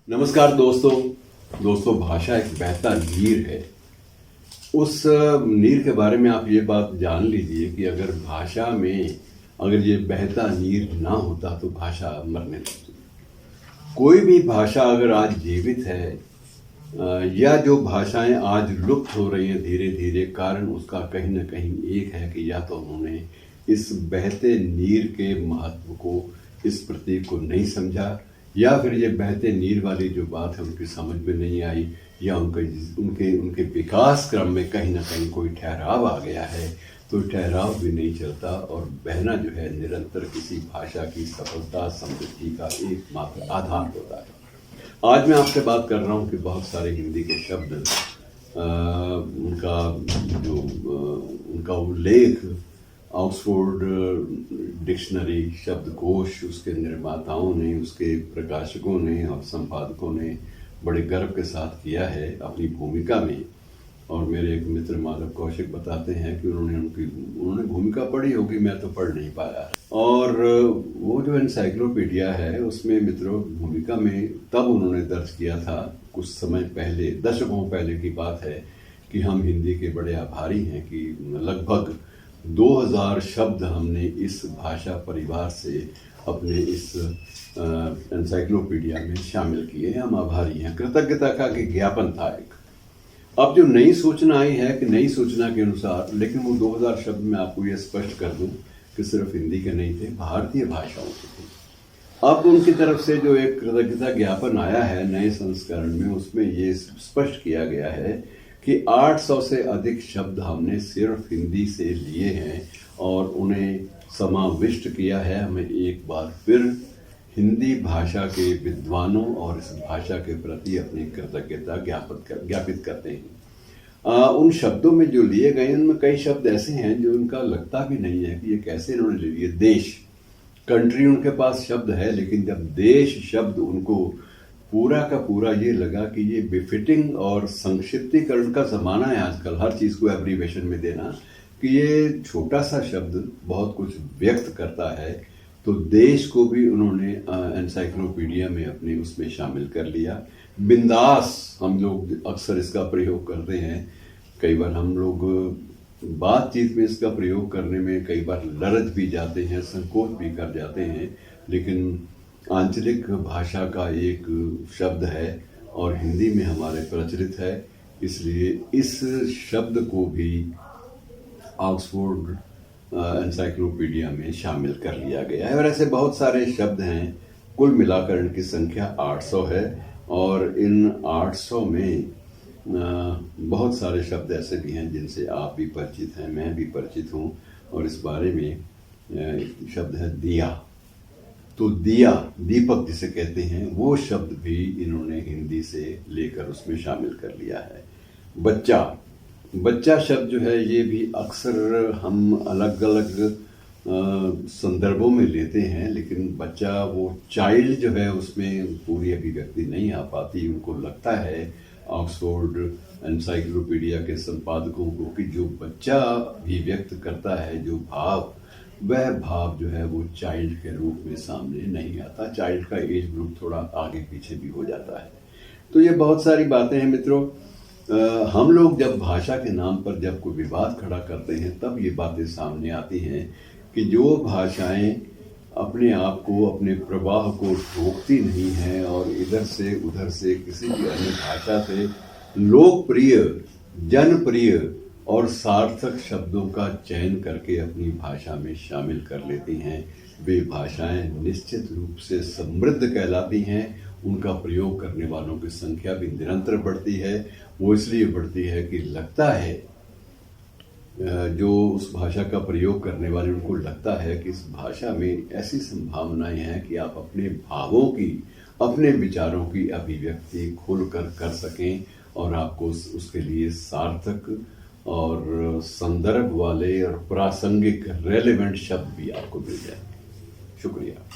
नमस्कार दोस्तों भाषा एक बहता नीर है। उस नीर के बारे में आप ये बात जान लीजिए कि अगर भाषा में अगर ये बहता नीर ना होता तो भाषा मरने लगती। कोई भी भाषा अगर आज जीवित है या जो भाषाएं आज लुप्त हो रही हैं धीरे धीरे, कारण उसका कहीं ना कहीं एक है कि या तो उन्होंने इस बहते नीर के महत्व को, इस प्रतीक को नहीं समझा, या फिर ये बहते नीर वाली जो बात है उनकी समझ में नहीं आई, या उनके विकास क्रम में कहीं ना कहीं कोई ठहराव आ गया है। तो ठहराव भी नहीं चलता और बहना जो है निरंतर किसी भाषा की सफलता समृद्धि का एकमात्र आधार होता है। आज मैं आपसे बात कर रहा हूँ कि बहुत सारे हिंदी के शब्द उनका उल्लेख ऑक्सफोर्ड डिक्शनरी शब्दकोश, उसके निर्माताओं ने, उसके प्रकाशकों ने और संपादकों ने बड़े गर्व के साथ किया है अपनी भूमिका में। और मेरे एक मित्र माधव कौशिक बताते हैं कि उन्होंने भूमिका पढ़ी होगी, मैं तो पढ़ नहीं पाया। और वो जो एनसाइक्लोपीडिया है उसमें मित्रों भूमिका में तब उन्होंने दर्ज किया था, कुछ समय पहले, दशकों पहले की बात है, कि हम हिंदी के बड़े आभारी हैं कि लगभग 2000 शब्द हमने इस भाषा परिवार से अपने इस एनसाइक्लोपीडिया में शामिल किए हैं। हम आभारी हैं, कृतज्ञता का ज्ञापन था एक। अब जो नई सूचना आई है कि नई सूचना के अनुसार, लेकिन वो 2000 शब्द मैं आपको ये स्पष्ट कर दूं कि सिर्फ हिंदी के नहीं थे, भारतीय भाषाओं के थे। अब उनकी तरफ से जो एक कृतज्ञता ज्ञापन आया है नए संस्करण में, उसमें ये स्पष्ट किया गया है कि 800 से अधिक शब्द हमने सिर्फ हिंदी से लिए हैं और उन्हें समाविष्ट किया है। हमें एक बार फिर हिंदी भाषा के विद्वानों और इस भाषा के प्रति अपनी कृतज्ञता ज्ञापित करते हैं। उन शब्दों में जो लिए गए उनमें कई शब्द ऐसे हैं जो उनका लगता भी नहीं है कि ये कैसे इन्होंने ले लिए। देश, कंट्री उनके पास शब्द है, लेकिन जब देश शब्द उनको पूरा का पूरा ये लगा कि ये बिफिटिंग और संक्षिप्तीकरण का ज़माना है आजकल, हर चीज़ को एब्रीवेशन में देना, कि ये छोटा सा शब्द बहुत कुछ व्यक्त करता है। तो देश को भी उन्होंने एनसाइक्लोपीडिया में अपने उसमें शामिल कर लिया। बिंदास, हम लोग अक्सर इसका प्रयोग करते हैं, कई बार हम लोग बातचीत में इसका प्रयोग करने में कई बार लरज भी जाते हैं, संकोच भी कर जाते हैं, लेकिन आंचलिक भाषा का एक शब्द है और हिंदी में हमारे प्रचलित है, इसलिए इस शब्द को भी ऑक्सफोर्ड एनसाइक्लोपीडिया में शामिल कर लिया गया है। और ऐसे बहुत सारे शब्द हैं, कुल मिलाकर इनकी संख्या 800 है। और इन 800 में बहुत सारे शब्द ऐसे भी हैं जिनसे आप भी परिचित हैं, मैं भी परिचित हूँ। और इस बारे में शब्द है दिया। तो दिया, दीपक जिसे कहते हैं, वो शब्द भी इन्होंने हिंदी से लेकर उसमें शामिल कर लिया है। बच्चा शब्द जो है ये भी अक्सर हम अलग अलग संदर्भों में लेते हैं, लेकिन बच्चा, वो चाइल्ड जो है उसमें पूरी अभिव्यक्ति नहीं आ पाती। उनको लगता है ऑक्सफोर्ड एनसाइक्लोपीडिया के संपादकों को कि जो बच्चा भी व्यक्त करता है जो भाव, वह भाव जो है वो चाइल्ड के रूप में सामने नहीं आता। चाइल्ड का एज ग्रुप थोड़ा आगे पीछे भी हो जाता है। तो ये बहुत सारी बातें हैं मित्रों। हम लोग जब भाषा के नाम पर जब कोई विवाद खड़ा करते हैं तब ये बातें सामने आती हैं कि जो भाषाएं अपने आप को, अपने प्रवाह को रोकती नहीं हैं और इधर से उधर से किसी भी अन्य भाषा से लोकप्रिय, जनप्रिय और सार्थक शब्दों का चयन करके अपनी भाषा में शामिल कर लेती हैं, वे भाषाएं निश्चित रूप से समृद्ध कहलाती हैं। उनका प्रयोग करने वालों की संख्या भी निरंतर बढ़ती है। वो इसलिए बढ़ती है कि लगता है, जो उस भाषा का प्रयोग करने वाले, उनको लगता है कि इस भाषा में ऐसी संभावनाएं हैं कि आप अपने भावों की, अपने विचारों की अभिव्यक्ति खुलकर कर सकें और आपको उसके लिए सार्थक और संदर्भ वाले और प्रासंगिक रेलेवेंट शब्द भी आपको मिल जाएंगे। शुक्रिया।